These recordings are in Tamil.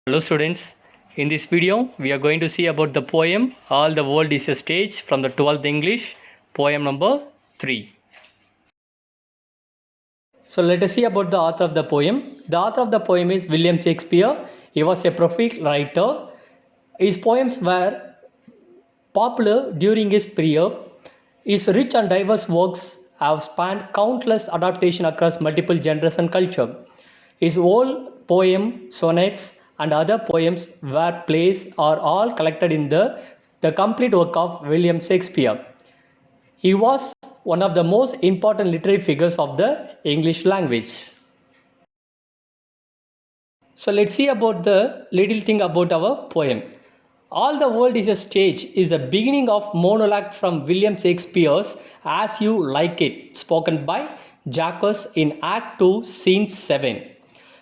Hello students, in this video we are going to see about the poem All the World is a Stage from the 12th English, poem number 3. So let us see about the author of the poem. The author of the poem is William Shakespeare. He was a prolific writer. His poems were popular during his period. His rich and diverse works have spanned countless adaptations across multiple genres and culture. His whole poem, sonnets, and other poems were plays are all collected in the complete work of William Shakespeare. He was one of the most important literary figures of the English language. So let's see about the little thing about our poem. All the World is a Stage is the beginning of monologue from William Shakespeare's As You Like It, spoken by Jacques in Act 2, Scene 7.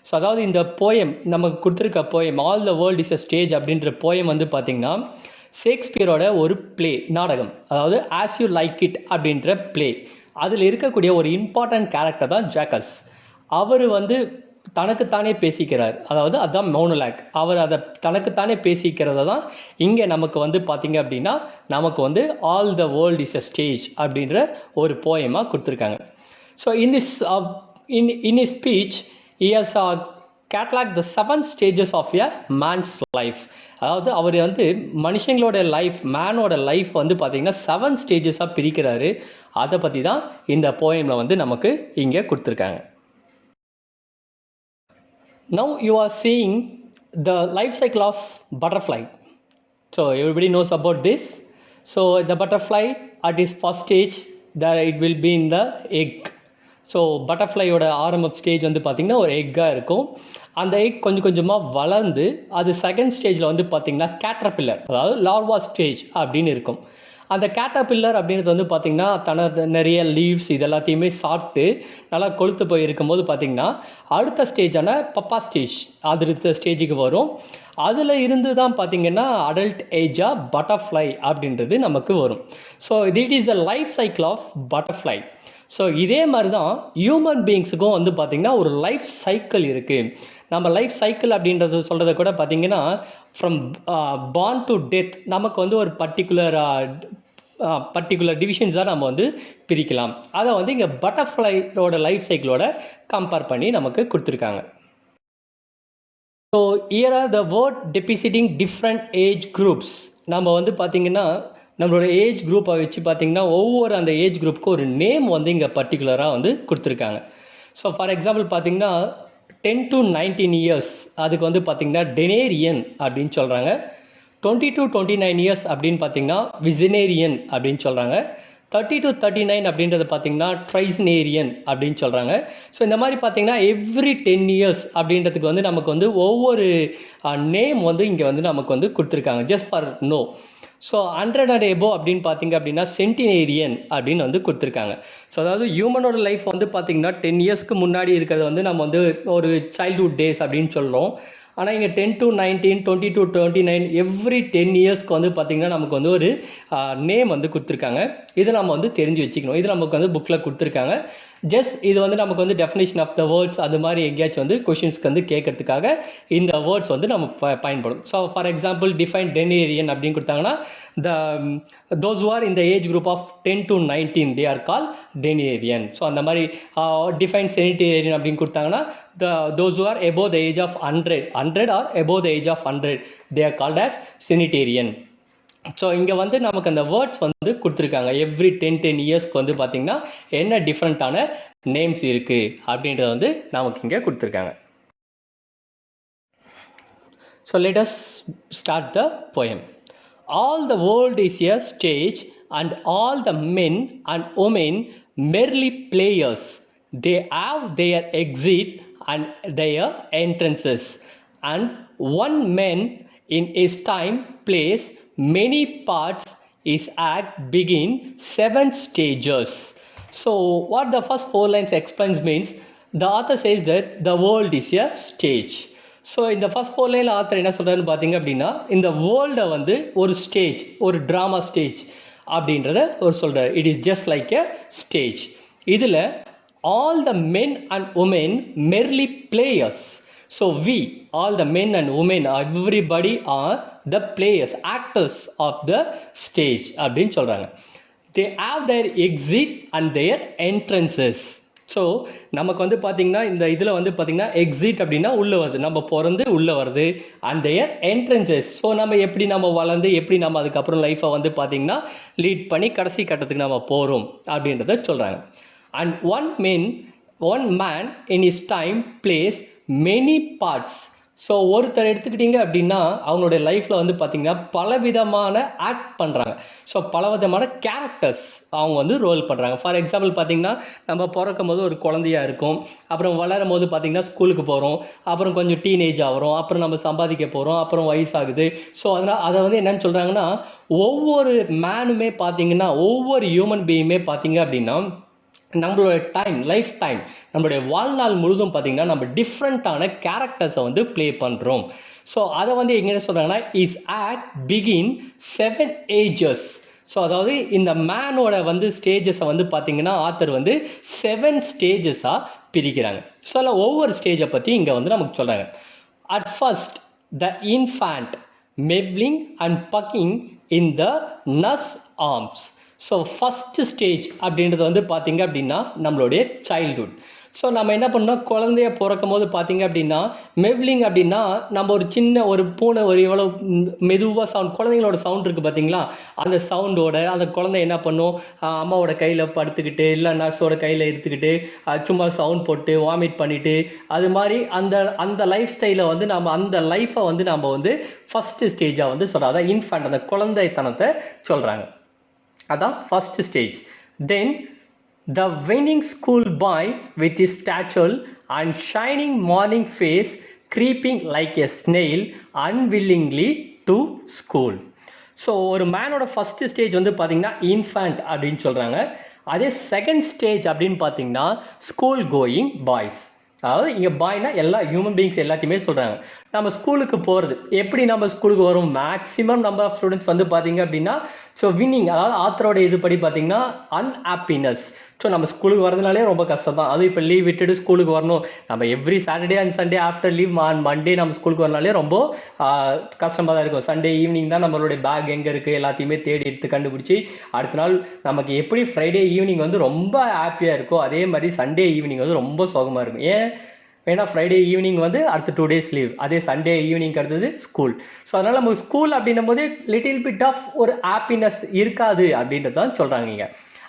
So அதாவது இந்த போயம் நமக்கு கொடுத்துருக்க poem all the world is a stage அப்படின்ற போயம் வந்து பார்த்திங்கன்னா ஷேக்ஸ்பியரோட ஒரு ப்ளே நாடகம், அதாவது ஆஸ் யூ லைக் இட் அப்படின்ற ப்ளே. அதில் இருக்கக்கூடிய ஒரு இம்பார்ட்டன்ட் கேரக்டர் தான் ஜாக்கஸ். அவர் வந்து தனக்குத்தானே பேசிக்கிறார், அதாவது அதுதான் மோனோலாக். அவர் அதை தனக்குத்தானே பேசிக்கிறத தான் இங்கே நமக்கு வந்து பார்த்திங்க அப்படின்னா நமக்கு வந்து all the world is a stage அப்படின்ற ஒரு போயமாக கொடுத்துருக்காங்க. So in this in is speech he has cataloged the 7 stages of a man's life. அதாவது அவர் வந்து மனுஷங்களோட லைஃப், மேனோட லைஃப் வந்து பார்த்திங்கன்னா 7 ஸ்டேஜஸாக பிரிக்கிறாரு. அதை பற்றி தான் இந்த போயமில் வந்து நமக்கு இங்கே கொடுத்துருக்காங்க. Now you are seeing the life cycle of butterfly. So everybody knows about this. So the butterfly at its first stage, that it will be in the egg. So பட்டர்ஃப்ளையோட ஆரம்ப ஸ்டேஜ் வந்து பார்த்திங்கன்னா ஒரு எக்காக இருக்கும். அந்த எக் கொஞ்சம் கொஞ்சமாக வளர்ந்து அது செகண்ட் ஸ்டேஜில் வந்து பார்த்திங்கன்னா கேட்டர்பில்லர், அதாவது லார்வா ஸ்டேஜ் அப்படின்னு இருக்கும். அந்த கேட்டர்பில்லர் அப்படின்றது வந்து பார்த்திங்கன்னா தனது நிறைய லீவ்ஸ் இது எல்லாத்தையுமே சாப்பிட்டு நல்லா கொழுத்து போய் இருக்கும்போது பார்த்திங்கன்னா அடுத்த ஸ்டேஜான பப்பா ஸ்டேஜ் அடுத்த ஸ்டேஜுக்கு வரும். அதில் இருந்து தான் பார்த்திங்கன்னா அடல்ட் ஏஜாக பட்டர்ஃப்ளை அப்படின்றது நமக்கு வரும். So it is a life cycle of butterfly. So இதே மாதிரி தான் ஹியூமன் பீயிங்ஸுக்கும் வந்து பார்த்திங்கன்னா ஒரு லைஃப் சைக்கிள் இருக்குது. நம்ம லைஃப் சைக்கிள் அப்படின்றது சொல்கிறத கூட பார்த்திங்கன்னா ஃப்ரம் பார்ன் டு டெத் நமக்கு வந்து ஒரு பர்டிகுலர் டிவிஷன்ஸ் தான் நம்ம வந்து பிரிக்கலாம். அதை வந்து இங்கே பட்டர்ஃப்ளையோட லைஃப் சைக்கிளோட கம்பேர் பண்ணி நமக்கு கொடுத்துருக்காங்க. So here are the word depicting different age groups. நம்ம வந்து பார்த்திங்கன்னா நம்மளோட ஏஜ் குரூப்பை வச்சு பார்த்திங்கன்னா ஒவ்வொரு அந்த ஏஜ் குரூப்புக்கு ஒரு நேம் வந்து இங்கே பர்டிகுலராக வந்து கொடுத்துருக்காங்க. ஸோ ஃபார் எக்ஸாம்பிள் பார்த்திங்கன்னா 10 to 19 இயர்ஸ் அதுக்கு வந்து பார்த்திங்கன்னா டெனேரியன் அப்படின்னு சொல்கிறாங்க. 20 to 29 இயர்ஸ் அப்படின்னு பார்த்திங்கன்னா விசினேரியன் அப்படின்னு சொல்கிறாங்க. 30 to 39 அப்படின்றது பார்த்திங்கன்னா ட்ரைஸ்னேரியன் அப்படின்னு சொல்கிறாங்க. ஸோ இந்த மாதிரி பார்த்திங்கன்னா எவ்ரி 10 இயர்ஸ் அப்படின்றதுக்கு வந்து நமக்கு வந்து ஒவ்வொரு நேம் வந்து இங்கே வந்து நமக்கு வந்து கொடுத்துருக்காங்க just for know. So 100 and above அப்படின்னு பார்த்திங்க அப்படின்னா சென்டினேரியன் அப்படின்னு வந்து கொடுத்துருக்காங்க. ஸோ அதாவது ஹியூமனோட லைஃப் வந்து பார்த்திங்கன்னா 10 இயர்ஸ்க்கு முன்னாடி இருக்கிறது வந்து நம்ம வந்து ஒரு சைல்ட்ஹுட் டேஸ் அப்படின்னு சொல்கிறோம். ஆனால் இங்கே 10 to 19, 20 to 29 எவ்ரி 10 இயர்ஸ்க்கு வந்து பார்த்திங்கன்னா நமக்கு வந்து ஒரு நேம் வந்து கொடுத்துருக்காங்க. இது நம்ம வந்து தெரிஞ்சு வச்சுக்கணும். இது நமக்கு வந்து புக்கில் கொடுத்துருக்காங்க. ஜஸ்ட் இது வந்து நமக்கு வந்து டெஃபினேஷன் ஆஃப் த வேர்ட்ஸ் அது மாதிரி எங்கேயாச்சும் வந்து கொஷின்ஸ்க்கு வந்து கேட்கறதுக்காக இந்த வேர்ட்ஸ் வந்து நம்ம பயன்படும். ஸோ ஃபார் எக்ஸாம்பிள் டிஃபைன் டெனேரியன் அப்படின்னு கொடுத்தாங்கன்னா those who are in the age group of 10 to 19 they are called denarian. So அந்த மாதிரி டிஃபைன் செனிட்டேரியன் அப்படின்னு கொடுத்தாங்கன்னா those who are above the age of 100 or above the age of 100 they are called as sanitarian. So இங்கே வந்து நமக்கு அந்த வேர்ட்ஸ் வந்து கொடுத்துருக்காங்க. எவ்ரி 10 இயர்ஸ்க்கு வந்து பார்த்திங்கன்னா என்ன டிஃப்ரெண்ட்டான நேம்ஸ் இருக்குது அப்படின்றத வந்து நமக்கு இங்கே கொடுத்துருக்காங்க. So let us start the poem. All the world is a stage and all the men and women merely players. They have their exit and their entrances, and one man in his time plays many parts. His act begin 7 stages. So what the first 4 lines explains means the author says that the world is a stage. So இந்த ஃபஸ்ட் 4 லைனில் ஆத்தர் என்ன சொல்கிறாருன்னு பார்த்திங்க அப்படின்னா இந்த வேர்ல்டை வந்து ஒரு ஸ்டேஜ், ஒரு ட்ராமா ஸ்டேஜ் அப்படின்றத ஒரு சொல்கிறார். It is just like a stage. இதில் all the men and women merely players. So we all the men and women everybody are the players actors of the stage அப்படின்னு சொல்கிறாங்க. They have their exit and their entrances. So நமக்கு வந்து பார்த்திங்கன்னா இந்த இதில் வந்து பார்த்திங்கன்னா எக்ஸிட் அப்படின்னா உள்ளே வருது, நம்ம பிறந்து உள்ளே வருது, அண்ட் தேர் என்ட்ரன்சஸ். ஸோ நம்ம எப்படி நம்ம வளர்ந்து எப்படி நம்ம அதுக்கப்புறம் லைஃப்பை வந்து பார்த்திங்கன்னா லீட் பண்ணி கடைசி கட்டத்துக்கு நம்ம போகிறோம் அப்படின்றத சொல்கிறாங்க. And one man in is time place many parts. So ஒருத்தர் எடுத்துக்கிட்டிங்க அப்படின்னா அவங்களுடைய லைஃப்பில் வந்து பார்த்திங்கன்னா பலவிதமான ஆக்ட் பண்ணுறாங்க. ஸோ பலவிதமான கேரக்டர்ஸ் அவங்க வந்து ரோல் பண்ணுறாங்க. ஃபார் எக்ஸாம்பிள் பார்த்திங்கன்னா நம்ம பிறக்கும் போது ஒரு குழந்தையாக இருக்கும், அப்புறம் வளரும் போது பார்த்திங்கன்னா ஸ்கூலுக்கு போகிறோம், அப்புறம் கொஞ்சம் டீனேஜ் ஆகிறோம், அப்புறம் நம்ம சம்பாதிக்க போகிறோம், அப்புறம் வயசாகுது. ஸோ அதனால் அதை வந்து என்னென்னு சொல்கிறாங்கன்னா ஒவ்வொரு மேனுமே பார்த்திங்கன்னா ஒவ்வொரு ஹியூமன் பீயிங்குமே பார்த்திங்க அப்படின்னா நம்மளோட லைஃப் டைம் நம்மளுடைய வாழ்நாள் முழுதும் பார்த்திங்கன்னா நம்ம டிஃப்ரெண்ட்டான கேரக்டர்ஸை வந்து ப்ளே பண்ணுறோம். ஸோ அதை வந்து எங்கே சொல்கிறாங்கன்னா is at begin 7 ages. So அதாவது இந்த மேனோட வந்து ஸ்டேஜஸை வந்து பார்த்திங்கன்னா ஆத்தர் வந்து 7 ஸ்டேஜஸாக பிரிக்கிறாங்க. ஸோ அதில் ஒவ்வொரு ஸ்டேஜை பற்றி இங்கே வந்து நமக்கு சொல்கிறாங்க. At first the infant mewling and puking in the nurse's arms. So first stage அப்படின்றது வந்து பார்த்திங்க அப்படின்னா நம்மளுடைய சைல்டுஹுட். ஸோ நம்ம என்ன பண்ணோம், குழந்தைய பிறக்கும் போது பார்த்திங்க அப்படின்னா மெவ்லிங் அப்படின்னா நம்ம ஒரு சின்ன ஒரு பூனை ஒரு எவ்வளோ மெதுவாக சவுண்ட், குழந்தைங்களோட சவுண்ட் இருக்குது பார்த்திங்களா, அந்த சவுண்டோட அந்த குழந்தை என்ன பண்ணும், அம்மாவோட கையில் படுத்துக்கிட்டு இல்லை நர்ஸோட கையில் எடுத்துக்கிட்டு சும்மா சவுண்ட் போட்டு வாமிட் பண்ணிவிட்டு அது மாதிரி அந்த லைஃப் ஸ்டைலை வந்து நம்ம அந்த லைஃப்பை வந்து நம்ம வந்து ஃபஸ்ட்டு ஸ்டேஜாக வந்து சொல்கிறோம். அதான் இன்ஃபேண்ட் அந்த குழந்தைத்தனத்தை சொல்கிறாங்க. அதான் first stage. Then the winning school boy with his stature and shining morning face creeping like a snail unwillingly to school. So ஒரு மேனோட ஃபஸ்ட்டு ஸ்டேஜ் வந்து பார்த்திங்கன்னா இன்ஃபேண்ட் அப்படின்னு சொல்கிறாங்க. அதே செகண்ட் ஸ்டேஜ் அப்படின்னு பார்த்திங்கன்னா ஸ்கூல் கோயிங் பாய்ஸ். அதாவது இங்கே பாய்னா எல்லா ஹியூமன் பீயிங்ஸ் எல்லாத்தையுமே சொல்கிறாங்க. நம்ம ஸ்கூலுக்கு போகிறது எப்படி, நம்ம ஸ்கூலுக்கு வரும் மேக்ஸிமம் நம்பர் ஆஃப் ஸ்டூடெண்ட்ஸ் வந்து பார்த்திங்க அப்படின்னா ஸோ வின்னிங், அதாவது ஆத்தரோட இதுபடி பார்த்திங்கன்னா அன்ஹாப்பினஸ். ஸோ நம்ம ஸ்கூலுக்கு வரதுனாலே ரொம்ப கஷ்டம் தான். அதுவும் இப்போ லீவ் விட்டுட்டு ஸ்கூலுக்கு வரணும், நம்ம every Saturday and Sunday after leave Monday நம்ம ஸ்கூலுக்கு வரனாலே ரொம்ப கஷ்டமாக தான் இருக்கும். சண்டே ஈவினிங் தான் நம்மளுடைய பேக் எங்கே இருக்குது எல்லாத்தையுமே தேடி எடுத்து கண்டுபிடிச்சி அடுத்த நாள் நமக்கு எப்படி ஃப்ரைடே ஈவினிங் வந்து ரொம்ப ஹாப்பியாக இருக்கோ அதே மாதிரி சண்டே ஈவினிங் வந்து ரொம்ப சோகமாக இருக்கும். ஏன்னா ஃப்ரைடே ஈவினிங் வந்து அடுத்த 2 days லீவ், அதே சண்டே ஈவினிங் அடுத்தது ஸ்கூல். ஸோ அதனால் நம்ம ஸ்கூல் அப்படின்னும் போது லிட்டில் பிட் ஆஃப் ஒரு ஹாப்பினஸ் இருக்காது அப்படின்றது தான் சொல்கிறாங்க இங்கே.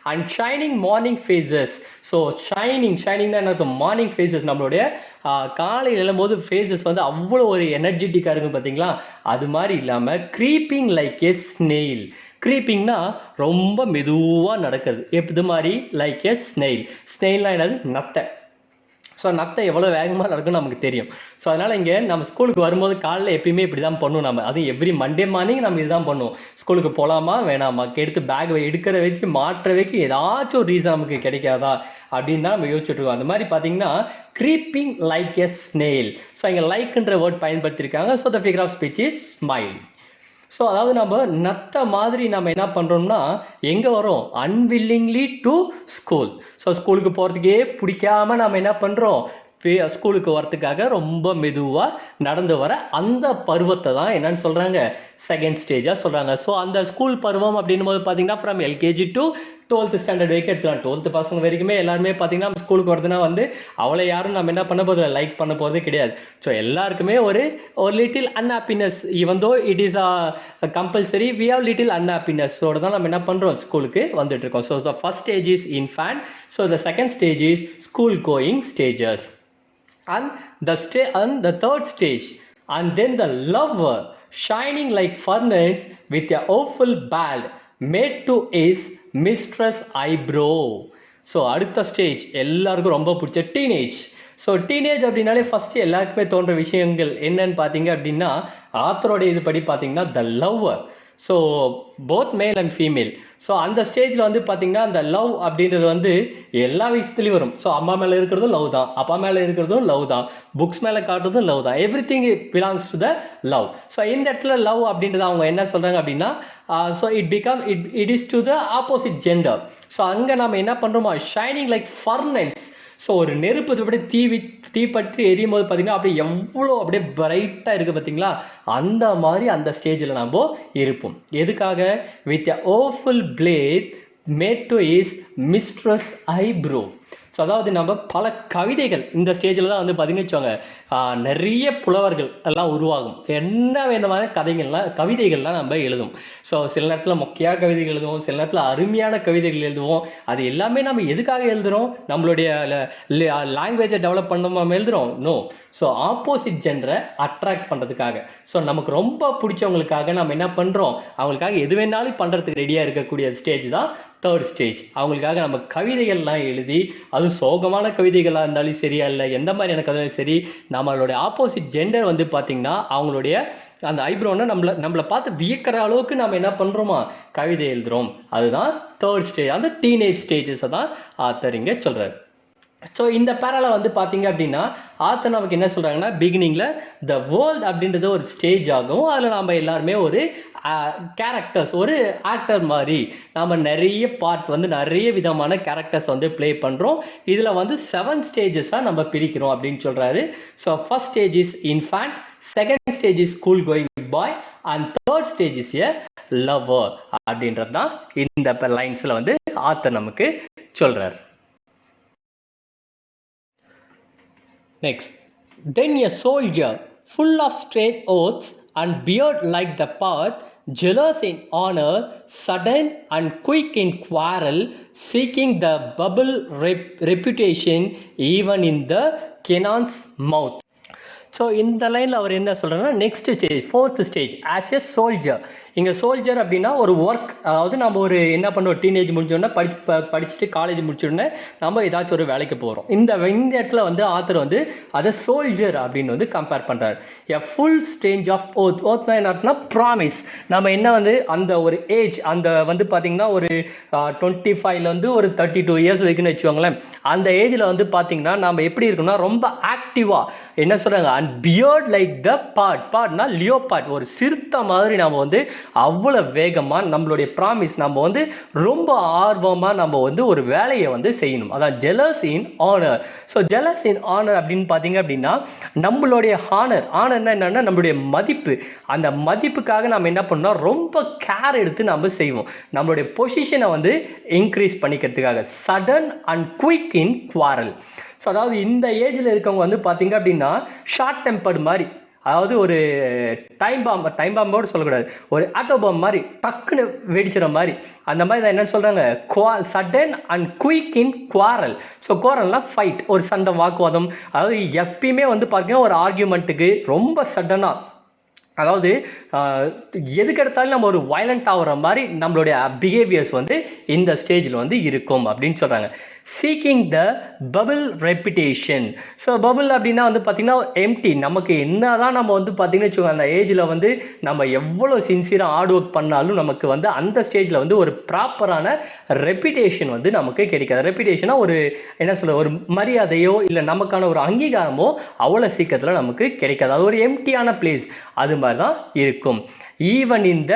And shining morning faces. So ஷைனிங்னா என்ன, மார்னிங் ஃபேஸஸ் நம்மளுடைய காலையில் எழும்போது ஃபேஸஸ் வந்து அவ்வளோ ஒரு எனர்ஜெட்டிக்காக இருக்கும் பார்த்தீங்களா, அது மாதிரி இல்லாமல் க்ரீப்பிங் லைக் எ ஸ்னெயில். க்ரீப்பிங்னா ரொம்ப மெதுவாக நடக்குது, இது மாதிரி லைக் எ ஸ்னெயில்னால் என்னது, நத்தை. ஸோ நத்தை எவ்வளோ வேகமாக நடக்கும்னு நமக்கு தெரியும். ஸோ அதனால் இங்கே நம்ம ஸ்கூலுக்கு வரும்போது காலையில் எப்பயுமே இப்படி தான் பண்ணுவோம். நம்ம அதுவும் எவ்ரி மண்டே மார்னிங் நம்ம இதுதான் பண்ணுவோம். ஸ்கூலுக்கு போகலாமா வேணாமா, எடுத்து பேக் எடுக்கிற வச்சு மாற்ற வைக்க ஏதாச்சும் ஒரு ரீசன் நமக்கு கிடைக்காதா அப்படின்னு தான் நம்ம யோசிச்சுட்ருக்கோம். அந்த மாதிரி பார்த்தீங்கன்னா creeping like a snail. So இங்கே லைக்ன்ற வேர்ட் பயன்படுத்தியிருக்காங்க. So the figure of speech is smile. So அதாவது நம்ம நத்த மாதிரி நம்ம என்ன பண்ணுறோம்னா எங்கே வரோம், அன்வில்லிங்லி டு ஸ்கூல். ஸோ ஸ்கூலுக்கு போகிறதுக்கே பிடிக்காம நம்ம என்ன பண்ணுறோம், ஸ்கூலுக்கு வரத்துக்காக ரொம்ப மெதுவாக நடந்து வர அந்த பருவத்தை தான் என்னன்னு சொல்கிறாங்க, செகண்ட் ஸ்டேஜாக சொல்கிறாங்க. ஸோ அந்த ஸ்கூல் பருவம் அப்படின்னும் போது பார்த்தீங்கன்னா from LKG to 12th standard வரைக்கும் எடுத்துக்கலாம். 12th பசங்க வரைக்குமே எல்லாருமே பார்த்தீங்கன்னா நம்ம ஸ்கூலுக்கு வரதுனா வந்து அவளை யாரும் நம்ம என்ன பண்ண போகிறது, லைக் பண்ண போகிறது கிடையாது. ஸோ எல்லாருக்குமே ஒரு little unhappiness, even though it is compulsory we have little அன்ஹாப்பினஸோடு தான் நம்ம என்ன பண்ணுறோம், ஸ்கூலுக்கு வந்துட்டுருக்கோம். So the first stage is infant. So the second stage is school going stages. And the third stage, and then the lover shining like furnace with a awful bald made to his mistress eyebrow. So அடுத்த ஸ்டேஜ் எல்லாருக்கும் ரொம்ப பிடிச்ச டீனேஜ். ஸோ டீனேஜ் அப்படின்னாலே ஃபஸ்ட்டு எல்லாருக்குமே தோன்ற விஷயங்கள் என்னன்னு பார்த்தீங்க அப்படின்னா ஆத்தரோட இது படி பார்த்தீங்கன்னா the lover. So both male and female. So அந்த ஸ்டேஜில் வந்து பார்த்திங்கன்னா அந்த லவ் அப்படின்றது வந்து எல்லா விஷயத்துலையும் வரும். ஸோ அம்மா மேலே இருக்கிறதும் லவ் தான், அப்பா மேலே இருக்கிறதும் லவ் தான், புக்ஸ் மேலே காட்டுறதும் லவ் தான், every thing belongs to the love. So இந்த இடத்துல லவ் அப்படின்றது அவங்க என்ன சொல்கிறாங்க அப்படின்னா so it is to the opposite gender. So அங்கே நம்ம என்ன பண்ணுறோமா, ஷைனிங் லைக் ஃபர்னஸ். ஸோ ஒரு நெருப்பு அப்படியே தீப்பற்றி எரியும் போது பார்த்தீங்கன்னா அப்படியே எவ்வளோ அப்படியே பிரைட்டாக இருக்குது பார்த்தீங்களா, அந்த மாதிரி அந்த ஸ்டேஜில் நம்ம இருப்போம். எதுக்காக? With a woeful ballad made to his mistress eyebrow. So அதாவது நம்ம பல கவிதைகள் இந்த ஸ்டேஜில் தான் வந்து பார்த்தீங்கன்னு வச்சுக்கோங்க, நிறைய புலவர்கள் எல்லாம் உருவாகும். என்ன விதமான கவிதைகள்லாம் நம்ம எழுதுவோம். ஸோ சில நேரத்தில் மொக்கையாக கவிதைகள் எழுதுவோம், சில நேரத்தில் அருமையான கவிதைகள் எழுதுவோம். அது எல்லாமே நம்ம எதுக்காக எழுதுகிறோம்? நம்மளுடைய லாங்குவேஜை டெவலப் பண்ண நம்ம எழுதுகிறோம்? நோ. ஸோ ஆப்போசிட் ஜென்டரை அட்ராக்ட் பண்ணுறதுக்காக, ஸோ நமக்கு ரொம்ப பிடிச்சவங்களுக்காக நம்ம என்ன பண்ணுறோம், அவங்களுக்காக எது வேணாலும் பண்ணுறதுக்கு ரெடியாக இருக்கக்கூடிய ஸ்டேஜ் தான் தேர்ட் ஸ்டேஜ். அவங்களுக்காக நம்ம கவிதைகள்லாம் எழுதி, அதுவும் சோகமான கவிதைகளாக இருந்தாலும் சரியா இல்லை எந்த மாதிரியான கவிதை சரி, நம்மளுடைய ஆப்போசிட் ஜெண்டர் வந்து பார்த்திங்கன்னா அவங்களுடைய அந்த ஐப்ரோனை நம்மளை பார்த்து வியக்கிற அளவுக்கு நம்ம என்ன பண்ணுறோமா, கவிதை எழுதுகிறோம். அதுதான் தேர்ட் ஸ்டேஜ். அந்த டீனேஜ் ஸ்டேஜஸை தான் ஆத்தர் இங்கே சொல்கிறார். ஸோ இந்த பேரால வந்து பார்த்தீங்க அப்படின்னா ஆத்தர் நமக்கு என்ன சொல்கிறாங்கன்னா, பிகினிங்கில் த வேர்ல்ட் அப்படின்றது ஒரு ஸ்டேஜ் ஆகும். அதில் நம்ம எல்லாருமே ஒரு கேரக்டர்ஸ், ஒரு ஆக்டர் மாதிரி நம்ம நிறைய பார்ட் வந்து நிறைய விதமான கேரக்டர்ஸ் வந்து ப்ளே பண்ணுறோம். இதில் வந்து 7 ஸ்டேஜஸாக நம்ம பிரிக்கிறோம் அப்படின்னு சொல்கிறாரு. So first stage is infant, second stage is school going boy, and third stage is a lover அப்படின்றது தான் இந்த லைன்ஸில் வந்து ஆத்தர் நமக்கு சொல்கிறார். Next, then a soldier, full of straight oaths and beard like the path, jealous in honor, sudden and quick in quarrel, seeking the bubble reputation even in the cannon's mouth. So இந்த லைனில் அவர் என்ன சொல்கிறாங்கன்னா, next stage fourth stage as எ சோல்ஜர். இங்கே சோல்ஜர் அப்படின்னா ஒரு ஒர்க், அதாவது நம்ம ஒரு என்ன பண்ணுவோம், டீனேஜ் முடிஞ்சோடனே படிச்சுட்டு காலேஜ் முடிச்சோடனே நம்ம ஏதாச்சும் ஒரு வேலைக்கு போகிறோம். இந்த இடத்துல வந்து ஆத்தர் வந்து அதை சோல்ஜர் அப்படின்னு வந்து கம்பேர் பண்ணுறாரு. எ ஃபுல் ஸ்டேஜ் ஆஃப் ஓத்னா என்ன ப்ராமிஸ். நம்ம என்ன வந்து அந்த ஒரு ஏஜ், அந்த வந்து பார்த்திங்கன்னா ஒரு 25லேருந்து ஒரு 32 இயர்ஸ் வரைக்கும்னு வச்சுக்கோங்களேன். அந்த ஏஜில் வந்து பார்த்திங்கன்னா நம்ம எப்படி இருக்கணும்னா ரொம்ப ஆக்டிவாக என்ன சொல்கிறாங்க, அண்ட் பியர்ட் லைக் த பார்ட்னா லியோபார்ட், ஒரு சிறுத்தை மாதிரி நம்ம வந்து அவ்வளோ வேகமாக நம்மளுடைய ப்ராமிஸ், நம்ம வந்து ரொம்ப ஆர்வமாக நம்ம வந்து ஒரு வேலையை வந்து செய்யணும். அதான் ஜெலஸ் இன் ஆனர். ஸோ ஜெலஸ் இன் ஆனர் அப்படின்னு பார்த்தீங்க அப்படின்னா நம்மளுடைய ஆனர்னா என்னன்னா நம்மளுடைய மதிப்பு. அந்த மதிப்புக்காக நம்ம என்ன பண்ணோம், ரொம்ப கேர் எடுத்து நம்ம செய்வோம், நம்மளுடைய பொசிஷனை வந்து இன்க்ரீஸ் பண்ணிக்கிறதுக்காக. Sudden and quick in quarrel. So அதாவது இந்த ஏஜில் இருக்கவங்க வந்து பார்த்தீங்க அப்படின்னா ஷார்ட் டெம்பர்டு மாதிரி, அதாவது ஒரு டைம் பாம்போடு சொல்லக்கூடாது, ஒரு ஆட்டோ பாம் மாதிரி டக்குன்னு வெடிச்சிட மாதிரி, அந்த மாதிரி தான் என்னென்னு சொல்கிறாங்க, sudden and quick in quarrel. So குவாரல்னால் ஃபைட், ஒரு சண்டை வாக்குவாதம். அதாவது எப்பயுமே வந்து பார்த்தீங்கன்னா ஒரு ஆர்கியூமெண்ட்டுக்கு ரொம்ப சடனாக, அதாவது எதுக்கெடுத்தாலும் நம்ம ஒரு வயலண்ட் ஆகிற மாதிரி நம்மளுடைய பிஹேவியர்ஸ் வந்து இந்த ஸ்டேஜில் வந்து இருக்கும் அப்படின்னு சொல்கிறாங்க. சீக்கிங் த பபிள் ரெப்புடேஷன். ஸோ பபிள் அப்படின்னா வந்து பார்த்திங்கன்னா எம்டி. நமக்கு என்ன தான் நம்ம வந்து பார்த்திங்கன்னு வச்சுக்கோங்க, அந்த ஏஜில் வந்து நம்ம எவ்வளோ சின்சியராக ஹார்ட் ஒர்க் பண்ணாலும் நமக்கு வந்து அந்த ஸ்டேஜில் வந்து ஒரு ப்ராப்பரான ரெப்புடேஷன் வந்து நமக்கு கிடைக்காது. ரெப்புடேஷனாக ஒரு என்ன சொல்ல, ஒரு மரியாதையோ இல்லை நமக்கான ஒரு அங்கீகாரமோ அவ்வளோ சீக்கிரத்தில் நமக்கு கிடைக்காது. அது ஒரு எம்டியான பிளேஸ், அது மாதிரி தான் இருக்கும். ஈவன் இந்த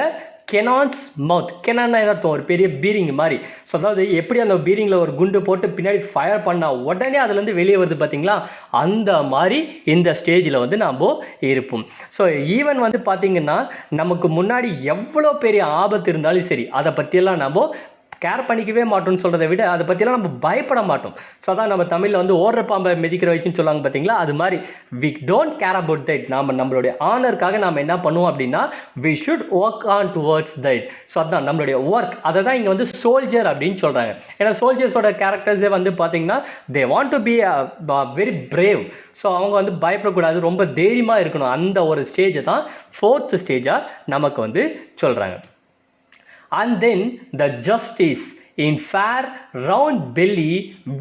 கெனான்ஸ் மவுத். கெனான்னா அர்த்தம் ஒரு பெரிய பீரிங் மாதிரி. ஸோ அதாவது எப்படி அந்த பீரிங்கில் ஒரு குண்டு போட்டு பின்னாடி ஃபயர் பண்ணால் உடனே அதுலேருந்து வெளியே வருது பார்த்தீங்களா, அந்த மாதிரி இந்த ஸ்டேஜில் வந்து நம்ம இருப்போம். ஸோ ஈவன் வந்து பார்த்திங்கன்னா நமக்கு முன்னாடி எவ்வளோ பெரிய ஆபத்து இருந்தாலும் சரி, அதை பற்றியெல்லாம் நம்ம கேர் பண்ணிக்கவே மாட்டோம்னு சொல்கிறத விட அதை பற்றிலாம் நம்ம பயப்பட மாட்டோம். ஸோ அதான் நம்ம தமிழில் வந்து ஓடுற பாம்பை மிதிக்கிற வச்சுன்னு சொல்லுவாங்க பார்த்தீங்களா, அது மாதிரி we don't care about that. நம்மளுடைய ஆனருக்காக நம்ம என்ன பண்ணுவோம் அப்படின்னா we should work on towards that. So அதுதான் நம்மளுடைய ஒர்க். அதை தான் இங்கே வந்து சோல்ஜர் அப்படின்னு சொல்கிறாங்க. ஏன்னா சோல்ஜர்ஸோட கேரக்டர்ஸே வந்து பார்த்தீங்கன்னா they want to be very brave. So அவங்க வந்து பயப்படக்கூடாது, ரொம்ப தைரியமாக இருக்கணும். அந்த ஒரு ஸ்டேஜை தான் ஃபோர்த் ஸ்டேஜாக நமக்கு வந்து சொல்கிறாங்க. And then the justice in fair round belly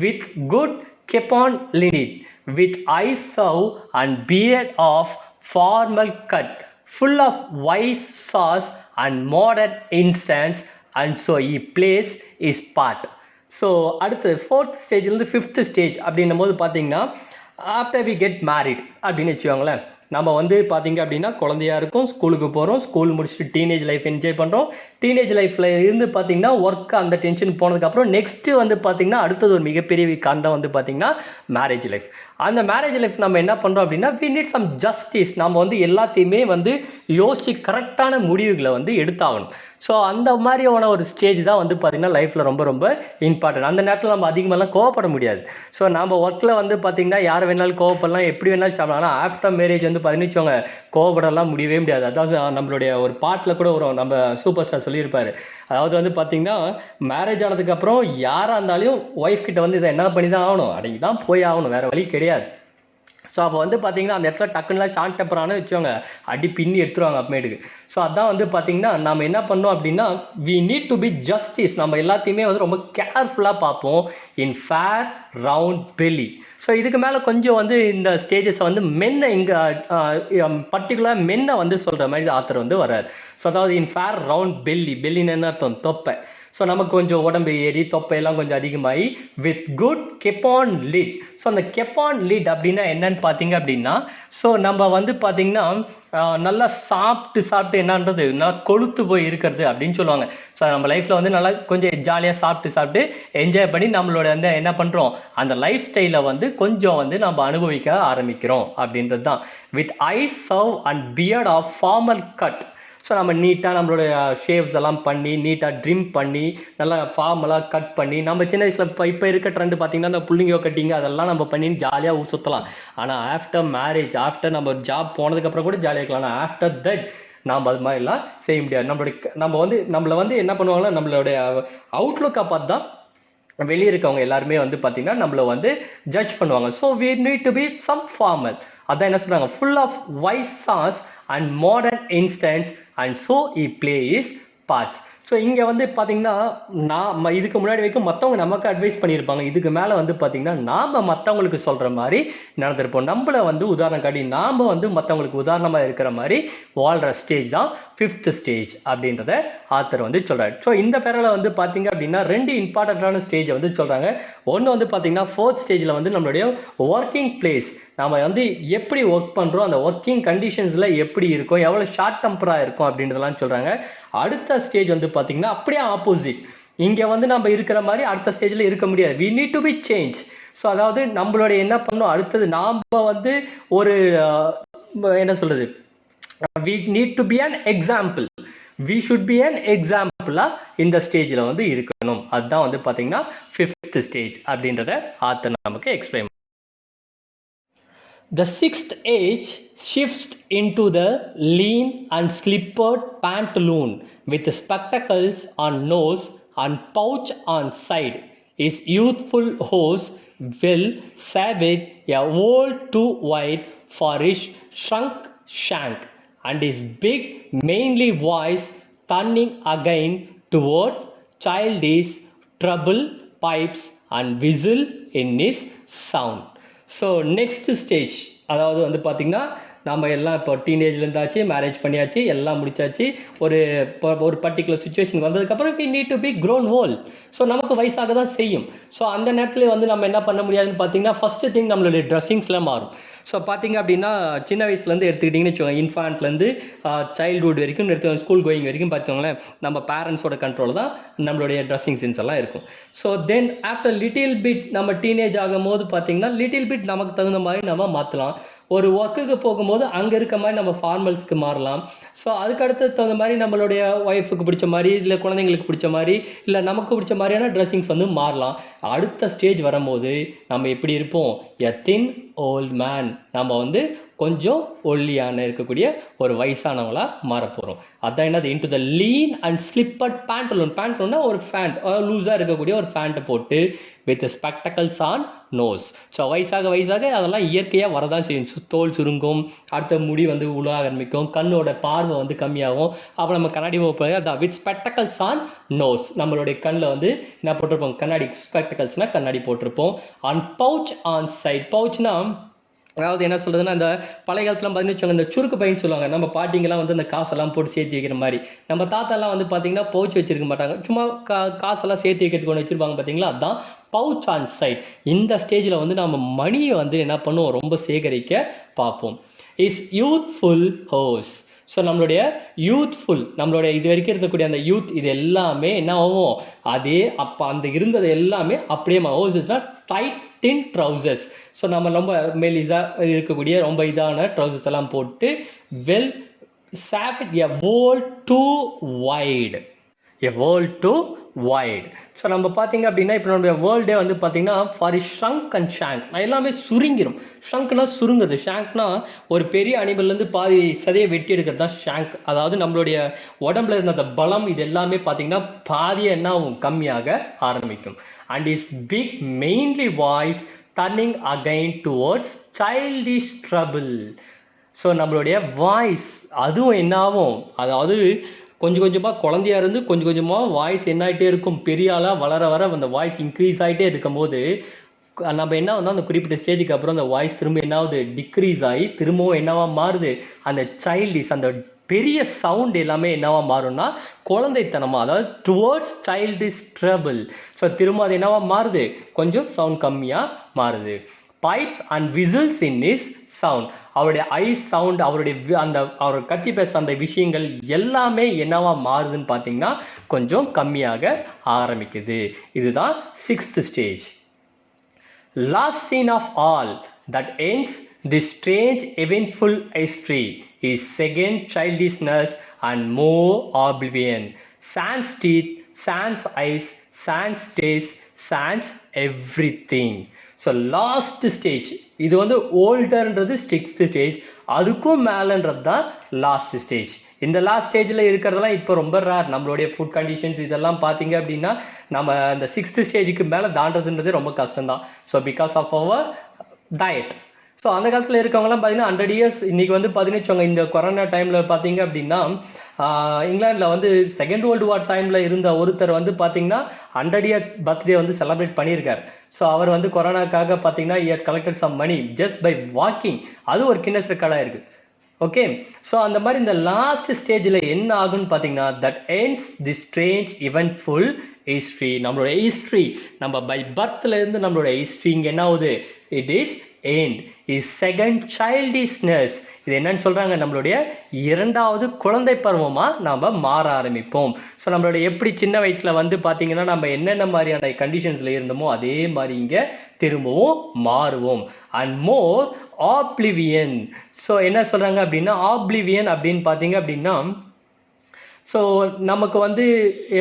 with good capon linnet, with eyes sow and beard of formal cut, full of wise sauce and modern instance, and so he plays his part. So அடுத்து ஃபோர்த் ஸ்டேஜ்லேருந்து ஃபிஃப்த் ஸ்டேஜ் அப்படின்னும் போது பார்த்தீங்கன்னா ஆஃப்டர் வி கெட் மேரிட் அப்படின்னு வச்சுக்கோங்களேன். நம்ம வந்து பார்த்தீங்க அப்படின்னா குழந்தையா இருக்கும், ஸ்கூலுக்கு போகிறோம், ஸ்கூல் முடிச்சுட்டு டீனேஜ் லைஃப் என்ஜாய் பண்ணுறோம். டீனேஜ் லைஃப்பில் இருந்து பார்த்தீங்கன்னா ஒர்க் அந்த டென்ஷன் போனதுக்கப்புறம் நெக்ஸ்ட்டு வந்து பார்த்தீங்கன்னா அடுத்தது ஒரு மிகப்பெரிய காண்டம் வந்து பார்த்தீங்கன்னா மேரேஜ் லைஃப். அந்த மேரேஜ் லைஃப் நம்ம என்ன பண்ணுறோம் அப்படின்னா வி நீட் சம் ஜஸ்டிஸ். நம்ம வந்து எல்லாத்தையுமே வந்து யோசித்து கரெக்டான முடிவுகளை வந்து எடுத்தாகணும். ஸோ அந்த மாதிரியான ஒரு ஸ்டேஜ் தான் வந்து பார்த்திங்கன்னா லைஃப்பில் ரொம்ப ரொம்ப இம்பார்ட்டன்ட். அந்த நேரத்தில் நம்ம அதிகமாகலாம் கோவப்பட முடியாது. ஸோ நம்ம ஒர்க்கில் வந்து பார்த்திங்கன்னா யார் வேணாலும் கோவப்படலாம், எப்படி வேணாலும் சாப்பிடலாம். ஆனால் ஆஃப்டர் மேரேஜ் வந்து பார்த்தீங்கன்னு வச்சுக்கோங்க, கோவப்படலாம் முடியவே முடியாது. அதாவது நம்மளுடைய ஒரு பாட்டில் கூட வரும், நம்ம சூப்பர் ஸ்டார் சொல்லியிருப்பார். அதாவது வந்து பார்த்திங்கன்னா மேரேஜ் ஆனதுக்கப்புறம் யாராக இருந்தாலும் ஒய்ஃப் கிட்ட வந்து இதை என்ன பண்ணி தான் ஆகணும், அடங்கி தான் போய் ஆகணும், வேறு வழி கிடையாது. ஸோ அப்போ வந்து பார்த்தீங்கன்னா அந்த இடத்துல டக்குன்னுலாம் ஷார்ட் டெம்பரானு வச்சுக்கோங்க, அடி பின்னி எடுத்துருவாங்க அப்புறமேட்டுக்கு. ஸோ அதான் வந்து பார்த்தீங்கன்னா நம்ம என்ன பண்ணோம் அப்படின்னா we need to be justice. நம்ம எல்லாத்தையுமே வந்து ரொம்ப கேர்ஃபுல்லாக பார்ப்போம் in fair round belly. So இதுக்கு மேலே கொஞ்சம் வந்து இந்த ஸ்டேஜஸை வந்து மென்னை இங்கே பர்டிகுலராக மென்னை வந்து சொல்கிற மாதிரி ஆத்தர் வந்து வர்றார். ஸோ அதாவது இன் ஃபேர் ரவுண்ட் பெல்லி, பெல்லின்னு என்ன அர்த்தம், தொப்பை. ஸோ நமக்கு கொஞ்சம் உடம்பு ஏறி தொப்பையெல்லாம் கொஞ்சம் அதிகமாகி வித் குட் கெப்பான் லிட். ஸோ அந்த கெப்பான் லிட் அப்படின்னா என்னன்னு பார்த்தீங்க அப்படின்னா, ஸோ நம்ம வந்து பார்த்திங்கன்னா நல்லா சாப்பிட்டு என்னன்றது நல்லா கொழுத்து போய் இருக்கிறது அப்படின்னு சொல்லுவாங்க. ஸோ நம்ம லைஃப்பில் வந்து நல்லா கொஞ்சம் ஜாலியாக சாப்பிட்டு என்ஜாய் பண்ணி நம்மளோட வந்து என்ன பண்ணுறோம், அந்த லைஃப் ஸ்டைலை வந்து கொஞ்சம் வந்து நம்ம அனுபவிக்க ஆரம்பிக்கிறோம் அப்படின்றது தான். With eyes severe and beard of formal cut. So நம்ம நீட்டாக நம்மளோட ஷேவ்ஸ் எல்லாம் பண்ணி நீட்டாக ட்ரிம் பண்ணி நல்லா ஃபார்மெல்லாம் கட் பண்ணி நம்ம சின்ன வயசில் இப்போ இருக்க ட்ரெண்டு பார்த்திங்கன்னா அந்த புள்ளிங்கோ கட்டிங்க அதெல்லாம் நம்ம பண்ணி ஜாலியாக சுற்றலாம். ஆனால் ஆஃப்டர் மேரேஜ், ஆஃப்டர் நம்ம ஜாப் போனதுக்கப்புறம் கூட ஜாலியாக இருக்கலாம். ஆனால் ஆஃப்டர் தட் நாம் அது மாதிரிலாம் செய்ய முடியாது. நம்மளை வந்து என்ன பண்ணுவாங்கன்னா நம்மளுடைய அவுட்லுக்கை பார்த்து தான் வெளியே இருக்கவங்க எல்லாருமே வந்து பார்த்திங்கன்னா நம்மளை வந்து ஜட்ஜ் பண்ணுவாங்க. So we need to be some formal. அதான் என்ன சொல்கிறாங்க, full of wise saws and modern instances and so he play his parts. So இங்கே வந்து பார்த்திங்கன்னா நான் இதுக்கு முன்னாடி வரைக்கும் மற்றவங்க நமக்கு அட்வைஸ் பண்ணியிருப்பாங்க. இதுக்கு மேலே வந்து பார்த்திங்கன்னா நாம் மற்றவங்களுக்கு சொல்கிற மாதிரி நடந்திருப்போம். நம்மளை வந்து உதாரணம் காட்டி நாம் வந்து மற்றவங்களுக்கு உதாரணமாக இருக்கிற மாதிரி வாழ்கிற ஸ்டேஜ் தான் 5th ஸ்டேஜ் அப்படின்றத ஆத்தர் வந்து சொல்கிறார். ஸோ இந்த பேரில் வந்து பார்த்திங்க அப்படின்னா 2 இம்பார்ட்டண்ட்டான ஸ்டேஜை வந்து சொல்கிறாங்க. ஒன்று வந்து பார்த்திங்கன்னா 4th ஸ்டேஜில் வந்து நம்மளுடைய ஒர்க்கிங் பிளேஸ், நம்ம வந்து எப்படி ஒர்க் பண்ணுறோம், அந்த ஒர்க்கிங் கண்டிஷன்ஸில் எப்படி இருக்கும், எவ்வளோ ஷார்ட் டெம்பராக இருக்கும் அப்படின்றதெல்லாம் சொல்கிறாங்க. அடுத்த ஸ்டேஜ் வந்து பார்த்திங்கன்னா அப்படியே ஆப்போசிட். இங்கே வந்து நம்ம இருக்கிற மாதிரி அடுத்த ஸ்டேஜில் இருக்க முடியாது. We need to be change. So அதாவது நம்மளுடைய என்ன பண்ணணும், அடுத்தது நாம் வந்து ஒரு என்ன சொல்கிறது, we need to be an example. we should be an example இந்த ஸ்டேஜில் வந்து இருக்கணும். அதுதான் வந்து பார்த்தீங்கன்னா 5th ஸ்டேஜ் அப்படின்றத ஆத்தர் நமக்கு explain. The 6th age shifts into the lean and slippered pantaloon with spectacles on nose and pouch on side. His youthful horse will savage a old too wide for his shrunk shank, and his big mainly voice turning again towards childish treble pipes and whistle in his sound. So next stage அதாவது வந்து பார்த்திங்கன்னா நம்ம எல்லாம் இப்போ டீனேஜ்லேருந்தாச்சு, மேரேஜ் பண்ணியாச்சு, எல்லாம் முடிச்சாச்சு. ஒரு பர்டிகுலர் சுச்சுவேஷன் வந்ததுக்கப்புறம் we need to be grown whole. So நமக்கு வயசாக தான் செய்யும். ஸோ அந்த நேரத்தில் வந்து நம்ம என்ன பண்ண முடியாதுன்னு பார்த்தீங்கன்னா ஃபஸ்ட்டு திங் நம்மளுடைய ட்ரெஸ்ஸிங்ஸ்லாம் மாறும். ஸோ பார்த்திங்க அப்படின்னா சின்ன வயசுலேருந்து எடுத்துக்கிட்டிங்கன்னு வச்சுக்கோங்க, இன்ஃபான்ட்லேருந்து சைல்டுஹுட் வரைக்கும் எடுத்து ஸ்கூல் கோயிங் வரைக்கும் பார்த்தோங்களேன், நம்ம பேரண்ட்ஸோட கண்ட்ரோல் தான் நம்மளுடைய ட்ரெஸ்ஸிங் சென்ஸ் எல்லாம் இருக்கும். So then after little bit நம்ம டீனேஜ் ஆகும் போது பார்த்திங்கன்னா லிட்டில் பிட் நமக்கு தகுந்த மாதிரி நம்ம மாற்றலாம். ஒரு ஒர்க்குக்கு போகும்போது அங்கே இருக்க மாதிரி நம்ம ஃபார்மல்ஸ்க்கு மாறலாம். ஸோ அதுக்கடுத்து தகுந்த மாதிரி நம்மளுடைய ஒய்ஃபுக்கு பிடிச்ச மாதிரி, இல்லை குழந்தைங்களுக்கு பிடிச்ச மாதிரி, இல்லை நமக்கு பிடிச்ச மாதிரியான ட்ரெஸ்ஸிங்ஸ் வந்து மாறலாம். அடுத்த ஸ்டேஜ் வரும்போது நம்ம எப்படி இருப்போம், எ தின் ஓல்ட் மேன். நம்ம வந்து கொஞ்சம் ஒல்லியான இருக்கக்கூடிய ஒரு வயசானவங்களாக மாறப்போகிறோம். அதான் என்னது, into the lean and slippered pantaloon. பேண்டலூன்னா ஒரு ஃபேண்ட், லூஸாக இருக்கக்கூடிய ஒரு ஃபேண்ட்டை போட்டு with spectacles on nose. So வயசாக அதெல்லாம் இயற்கையாக வரதான் செய்யும். தோல் சுருங்கும், அடுத்த முடி வந்து உழ ஆரம்பிக்கும், கண்ணோட பார்வை வந்து கம்மியாகும். அப்புறம் நம்ம கண்ணாடி போகிறது அதான் வித் ஸ்பெக்டக்கல்ஸ் ஆன் நோஸ். நம்மளுடைய கண்ணில் வந்து என்ன போட்டிருப்போம், கண்ணாடி. ஸ்பெக்டக்கல்ஸ்னால் கண்ணாடி போட்டிருப்போம். On pouch on side. பவுச்னா அதாவது என்ன சொல்கிறதுன்னா, இந்த பழைய காலத்துலாம் பார்த்தீங்கன்னா இந்த சுருக்கு பைன்னு சொல்லுவாங்க. நம்ம பாட்டிங்கெல்லாம் வந்து அந்த காசெல்லாம் போட்டு சேர்த்து வைக்கிற மாதிரி. நம்ம தாத்தாலாம் வந்து பார்த்திங்கன்னா பவுச் வச்சுருக்க மாட்டாங்க, சும்மா காசெல்லாம் சேர்த்து வைக்கிறதுக்கு ஒன்று வச்சுருப்பாங்க பார்த்தீங்களா, அதுதான் பவுச் ஆன் சைட். இந்த ஸ்டேஜில் வந்து நம்ம மணியை வந்து என்ன பண்ணுவோம், ரொம்ப சேகரிக்க பார்ப்போம். His youthful hose. ஸோ நம்மளுடைய யூத்ஃபுல், நம்மளுடைய இது வரைக்கும் இருக்கக்கூடிய அந்த யூத் இது எல்லாமே என்ன ஆகும், அதே அப்போ அந்த இருந்தது எல்லாமே அப்படியே ஹோஸ்னா டைட் தின் ட்ரௌசர்ஸ். ஸோ நம்ம ரொம்ப மெலிசாக இருக்கக்கூடிய ரொம்ப இதான ட்ரௌசர்ஸ் எல்லாம் போட்டு well saved a world too wide, a world too wide. So நம்ம பார்த்தீங்க அப்படின்னா இப்போ நம்மளுடைய வேர்ல்டே வந்து பார்த்தீங்கன்னா ஃபார் ஷங்க் அண்ட் ஷாங்க், நான் எல்லாமே சுருங்கிடும். ஷங்க்னா சுருங்குது, ஷாங்க்னா ஒரு பெரிய அனிமல்லேருந்து பாதி சதையை வெட்டி எடுக்கிறது தான் ஷாங்க். அதாவது நம்மளுடைய உடம்புல இருந்த அந்த பலம் இது எல்லாமே பார்த்தீங்கன்னா பாதியை என்ன ஆகும், கம்மியாக ஆரம்பிக்கும். And his big mainly voice turning again towards childish treble. So நம்மளுடைய வாய்ஸ் அதுவும் என்ன ஆகும், அதாவது கொஞ்சம் கொஞ்சமாக குழந்தையா இருந்து கொஞ்சம் கொஞ்சமாக வாய்ஸ் என்ன ஆகிட்டே இருக்கும், பெரிய ஆளாக வளர வர அந்த வாய்ஸ் இன்க்ரீஸ் ஆகிட்டே இருக்கும்போது நம்ம என்ன வந்து அந்த குறிப்பிட்ட ஸ்டேஜுக்கு அப்புறம் அந்த வாய்ஸ் திரும்ப என்ன ஆகுது, டிக்ரீஸ் ஆகி திரும்பவும் என்னவா மாறுது, அந்த சைல்டிஷ் அந்த பெரிய சவுண்ட் எல்லாமே என்னவா மாறும்னா குழந்தைத்தனமாக, அதாவது டுவர்ட்ஸ் சைல்டிஷ் ட்ரபிள். ஸோ திரும்ப அது என்னவா மாறுது, கொஞ்சம் சவுண்ட் கம்மியாக மாறுது. Pipes and whistles in is sound, அவருடைய ஐஸ் சவுண்ட், அவருடைய அந்த அவர் கத்தி பேசுகிற அந்த விஷயங்கள் எல்லாமே என்னவா மாறுதுன்னு பார்த்தீங்கன்னா கொஞ்சம் கம்மியாக ஆரம்பிக்குது. இதுதான் 6th stage. Last scene of all that ends this strange eventful history is second childishness and more oblivion. Sans teeth, sans eyes, sans taste, sans everything. So last stage இது வந்து ஓல்டர்ன்றது 6th ஸ்டேஜ், அதுக்கும் மேலேன்றது தான் லாஸ்ட் ஸ்டேஜ். இந்த லாஸ்ட் ஸ்டேஜில் இருக்கிறதெல்லாம் இப்போ ரொம்ப ரேர். நம்மளுடைய ஃபுட் கண்டிஷன்ஸ் இதெல்லாம் பார்த்தீங்க அப்படின்னா நம்ம அந்த 6th ஸ்டேஜுக்கு மேலே தாண்டதுன்றது ரொம்ப கஷ்டம்தான். So because of our diet. So அந்த காலத்தில் இருக்கவங்கலாம் பார்த்தீங்கன்னா 100 இயர்ஸ், இன்றைக்கி வந்து பார்த்தீங்கன்னா இந்த கொரோனா டைமில் பார்த்தீங்க அப்படின்னா இங்கிலாண்டில் வந்து செகண்ட் வேர்ல்டு வார் டைமில் இருந்த ஒருத்தர் வந்து பார்த்தீங்கன்னா 100 இயர் பர்த்டே வந்து செலிப்ரேட் பண்ணியிருக்கார். ஸோ அவர் வந்து கொரோனாக்காக பார்த்தீங்கன்னா collected some money just by walking, அது ஒரு கின்னஸ் ரெக்கார்டாக இருக்குது. ஓகே, ஸோ அந்த மாதிரி இந்த லாஸ்ட் ஸ்டேஜில் என்ன ஆகுன்னு பார்த்தீங்கன்னா that ends the strange eventful history. நம்மளோட ஹிஸ்ட்ரி, நம்ம பை பர்த்லேருந்து நம்மளோட ஹிஸ்ட்ரி இங்கே என்ன ஆகுது, it is end. Is second childishness, இது என்னன்னு சொல்கிறாங்க, நம்மளுடைய இரண்டாவது குழந்தை பருவமாக நாம் மாற ஆரம்பிப்போம். ஸோ நம்மளோட எப்படி சின்ன வயசில் வந்து பார்த்திங்கன்னா நம்ம என்னென்ன மாதிரியான கண்டிஷன்ஸில் இருந்தோமோ அதே மாதிரி இங்கே திரும்பவும் மாறுவோம். And more ஆப்ளிவியன். ஸோ என்ன சொல்கிறாங்க அப்படின்னா ஆப்ளிவியன் அப்படின்னு பார்த்தீங்க அப்படின்னா ஸோ நமக்கு வந்து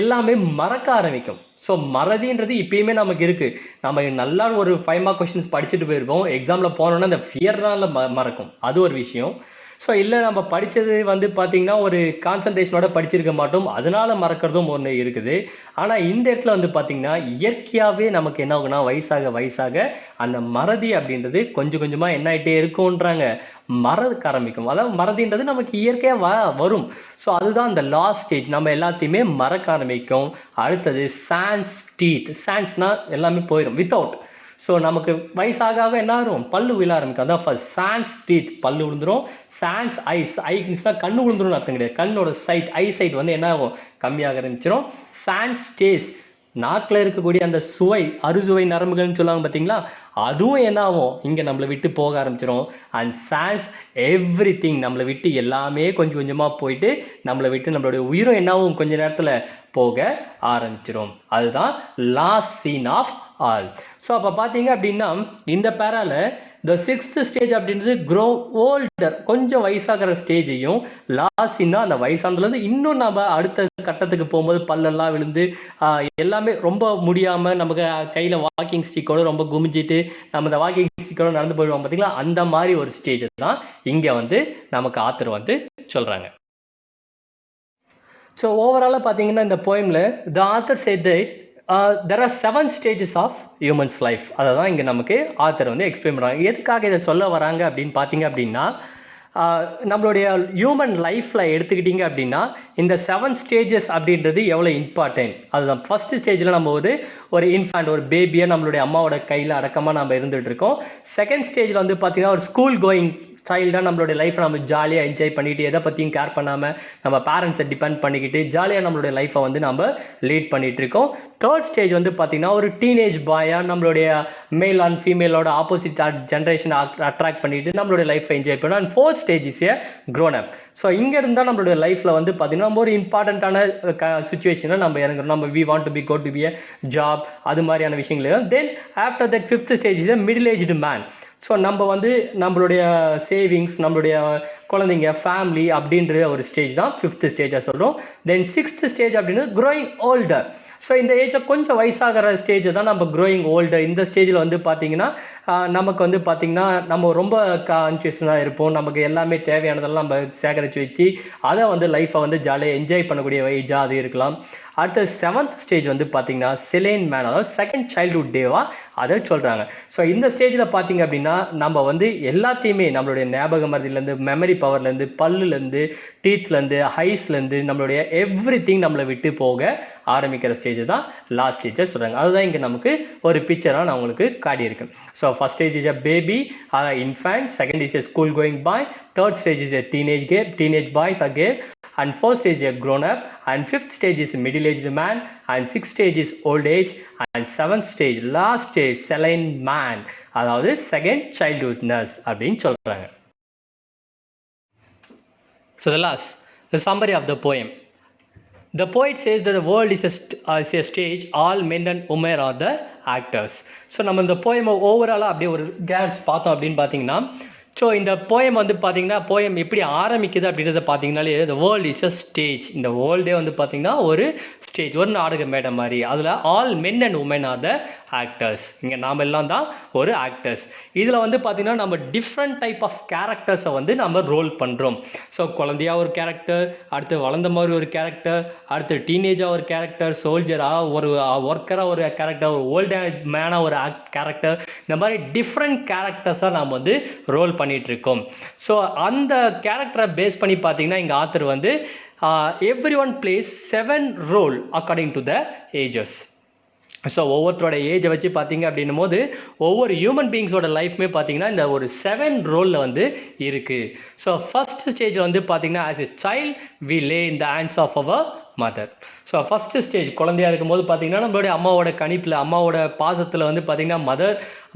எல்லாமே மறக்க ஆரம்பிக்கும். ஸோ மறதின்றது இப்பயுமே நமக்கு இருக்குது. நம்ம நல்லா ஒரு 5 மார்க் கொஷின்ஸ் படிச்சுட்டு போயிருப்போம், எக்ஸாமில் போனோன்னா அந்த ஃபியர்னால மறக்கும், அது ஒரு விஷயம். ஸோ இல்லை நம்ம படித்தது வந்து பார்த்திங்கன்னா ஒரு கான்சன்ட்ரேஷனோட படிச்சிருக்க மாட்டோம், அதனால் மறக்கிறதும் ஒன்று இருக்குது. ஆனால் இந்த இடத்துல வந்து பார்த்திங்கன்னா இயற்கையாகவே நமக்கு என்ன ஆகுனா வயசாக வயசாக அந்த மறதி அப்படின்றது கொஞ்சம் கொஞ்சமாக என்ன ஆகிட்டே இருக்கும்ன்றாங்க, மறக்க ஆரம்பிக்கும். அதாவது மறதின்றது நமக்கு இயற்கையாக வரும். ஸோ அதுதான் அந்த லாஸ்ட் ஸ்டேஜ், நம்ம எல்லாத்தையுமே மறக்க ஆரம்பிக்கும். அடுத்தது சான்ஸ் டீத், சான்ஸ்னால் எல்லாமே போயிடும் வித்தவுட். ஸோ நமக்கு வயசாக என்ன ஆகும், பல்லு விழ ஆரம்பிக்கும். அதான் ஃபர்ஸ்ட் சான்ஸ் டீத், பல்லு விழுந்துடும். சான்ஸ் ஐஸ், ஐஸ்னால் கண்ணு விழுந்துடும் அர்த்தம் கிடையாது, கண்ணோட சைட் ஐ சைட் வந்து என்ன ஆகும், கம்மியாக ஆரம்பிச்சிடும். சான்ஸ் டேஸ்ட், நாக்கில் இருக்கக்கூடிய அந்த சுவை, அறுசுவை நரம்புகள்னு சொல்லுவாங்க பார்த்தீங்களா, அதுவும் என்ன ஆகும் இங்கே நம்மளை விட்டு போக ஆரம்பிச்சிடும். அண்ட் சான்ஸ் எவ்ரி திங், நம்மளை விட்டு எல்லாமே கொஞ்சம் கொஞ்சமாக போயிட்டு நம்மளை விட்டு நம்மளுடைய உயிரும் என்ன ஆகும் கொஞ்ச நேரத்தில் போக ஆரம்பிச்சிடும். அதுதான் last scene of all. So அப்போ பார்த்தீங்க அப்படின்னா இந்த பேரால த 6th ஸ்டேஜ் அப்படின்றது க்ரோ ஓல்டர், கொஞ்சம் வயசாகிற ஸ்டேஜையும், லாஸ்ட் சீன்னா அந்த வயசானதுலேருந்து இன்னும் நம்ம அடுத்த கட்டத்துக்கு போகும்போது பல்லெல்லாம் விழுந்து எல்லாமே ரொம்ப முடியாமல் நமக்கு கையில் வாக்கிங் ஸ்டிக்கோடு ரொம்ப குமிஞ்சிட்டு நம்ம இந்த வாக்கிங் ஸ்டிக்கோடு நடந்து போயிடுவோம் பார்த்தீங்களா, அந்த மாதிரி ஒரு ஸ்டேஜ் தான் இங்கே வந்து நமக்கு ஆத்தர் வந்து சொல்கிறாங்க. ஸோ ஓவராலாக பார்த்தீங்கன்னா இந்த போயமில் the author said that there are 7 stages of humans life. அதை தான் இங்கே நமக்கு ஆத்தர் வந்து எக்ஸ்பிளைன் பண்ணுறாங்க. எதுக்காக இதை சொல்ல வராங்க அப்படின்னு பார்த்தீங்க அப்படின்னா நம்மளுடைய ஹியூமன் லைஃப்பில் எடுத்துக்கிட்டிங்க அப்படின்னா இந்த 7 ஸ்டேஜஸ் அப்படின்றது எவ்வளோ இம்பார்ட்டன்ட். அதுதான் ஃபஸ்ட்டு ஸ்டேஜில் நம்ம ஒரு இன்ஃபேண்ட், ஒரு பேபியை நம்மளுடைய அம்மாவோட கையில் அடக்கமாக நம்ம இருந்துகிட்ருக்கோம். செகண்ட் ஸ்டேஜில் வந்து பார்த்திங்கன்னா ஒரு ஸ்கூல் கோயிங் சைல்டாக நம்மளுடைய லைஃப்பை நம்ம ஜாலியாக என்ஜாய் பண்ணிவிட்டு எதை பற்றியும் கேர் பண்ணாமல் நம்ம பேரண்ட்ஸை டிபெண்ட் பண்ணிக்கிட்டு ஜாலியாக நம்மளுடைய லைஃப்பை வந்து நம்ம லீட் பண்ணிகிட்ருக்கோம். தேர்ட் ஸ்டேஜ் வந்து பார்த்திங்கன்னா ஒரு டீனேஜ் பாயாக நம்மளுடைய மேல் அண்ட் ஃபீமேலோட ஆப்போசிட் ஜென்ரேஷன் அட்ராக்ட் பண்ணிவிட்டு நம்மளுடைய லைஃப்பை என்ஜாய் பண்ணோம். And fourth stage is a grown up. So இங்கே இருந்தால் நம்மளுடைய லைஃப்பில் வந்து பார்த்திங்கன்னா நம்ம ஒரு இம்பார்ட்டண்ட்டான சுச்சுவேஷனில் நம்ம இறங்குறோம். நம்ம we want to be go to be a job அது மாதிரியான விஷயங்கள். Then after that fifth stage is a middle aged man. So நம்ம வந்து நம்மளுடைய சேவிங்ஸ், நம்மளுடைய குழந்தைங்க, ஃபேமிலி அப்படின்ற ஒரு ஸ்டேஜ் தான் ஃபிஃப்த் ஸ்டேஜாக சொல்கிறோம். தென் சிக்ஸ்த் ஸ்டேஜ் அப்படின்னு க்ரோயிங் ஓல்டர். ஸோ இந்த ஏஜில் கொஞ்சம் வயசாகிற ஸ்டேஜை தான் நம்ம க்ரோயிங் ஓல்டர். இந்த ஸ்டேஜில் வந்து பார்த்திங்கன்னா நமக்கு வந்து பார்த்திங்கன்னா நம்ம ரொம்ப கான்ஷியஸாக இருப்போம். நமக்கு எல்லாமே தேவையானதெல்லாம் நம்ம சேகரித்து வச்சு அதை வந்து லைஃப்பை வந்து ஜாலியாக என்ஜாய் பண்ணக்கூடிய ஏஜாக அது இருக்கலாம். அடுத்த செவன்த் ஸ்டேஜ் வந்து பார்த்திங்கன்னா செலேன் மேன், அதாவது செகண்ட் சைல்ட்ஹுட் டேவாக அதை சொல்கிறாங்க. ஸோ இந்த ஸ்டேஜில் பார்த்திங்க அப்படின்னா நம்ம வந்து எல்லாத்தையுமே நம்மளுடைய ஞாபக மருதிலேருந்து, மெமரி பவர்லேருந்து, பல்லுலேருந்து, டீத்லேருந்து, ஹைஸ்லேருந்து நம்மளுடைய எவ்ரி திங் நம்மளை விட்டு போக ஆரம்பிக்கிற ஸ்டேஜ் தான் லாஸ்ட் ஸ்டேஜை சொல்கிறாங்க. அதுதான் இங்கே நமக்கு ஒரு பிக்சராக நான் உங்களுக்கு காட்டியிருக்கேன். So first stage is a baby, infant. Second is a school going bye. Third stage is a teenage boys again. And fourth stage is grown up, and fifth stage is middle aged man, and sixth stage is old age, and seventh stage, last stage, Selene man, அதாவது second childhoodness அப்படின்னு சொல்றாங்க. So the summary of the poem. The poet says that the world is a stage, all men and women are the actors. So நம்ம இந்த போயமை ஓவராலாக அப்படியே ஒரு கேட்ஸ் பார்த்தோம் அப்படின்னு பார்த்தீங்கன்னா, ஸோ இந்த போயம் வந்து பார்த்திங்கன்னா போயம் எப்படி ஆரம்பிக்குது அப்படின்றத பார்த்தீங்கன்னாலே the world is a stage. இந்த வேர்ல்டே வந்து பார்த்திங்கன்னா ஒரு ஸ்டேஜ், ஒரு நாடக மேடை மாதிரி. அதில் all men and women are the actors. இங்கே நாம் எல்லாம் தான் ஒரு ஆக்டர்ஸ். இதில் வந்து பார்த்திங்கன்னா நம்ம டிஃப்ரெண்ட் டைப் ஆஃப் கேரக்டர்ஸை வந்து நம்ம ரோல் பண்ணுறோம். ஸோ குழந்தையாக ஒரு கேரக்டர், அடுத்து வளர்ந்த மாதிரி ஒரு கேரக்டர், அடுத்து டீனேஜாக ஒரு கேரக்டர், சோல்ஜராக ஒரு ஒர்க்கராக ஒரு கேரக்டர், ஒரு ஓல்டு மேனாக ஒரு கேரக்டர், இந்த மாதிரி டிஃப்ரெண்ட் கேரக்டர்ஸாக நாம் வந்து ரோல் பண்ணிகிட்ருக்கோம். ஸோ அந்த கேரக்டரை பேஸ் பண்ணி பார்த்தீங்கன்னா இங்கே ஆத்தர் வந்து every one plays 7 role according to the ages. So ஒவ்வொருத்தரோட ஏஜை வச்சு பார்த்தீங்க அப்படின்னும் போது ஒவ்வொரு ஹியூமன் பீயிங்ஸோட லைஃப்மே பார்த்தீங்கன்னா இந்த ஒரு 7 ரோலில் வந்து இருக்குது. ஸோ ஃபஸ்ட் ஸ்டேஜில் வந்து பார்த்தீங்கன்னா as a child we lay in the hands of our mother. So first stage குழந்தையாக இருக்கும்போது பார்த்திங்கன்னா நம்மளுடைய அம்மாவோட கணிப்பில், அம்மாவோட பாசத்தில் வந்து பார்த்திங்கன்னா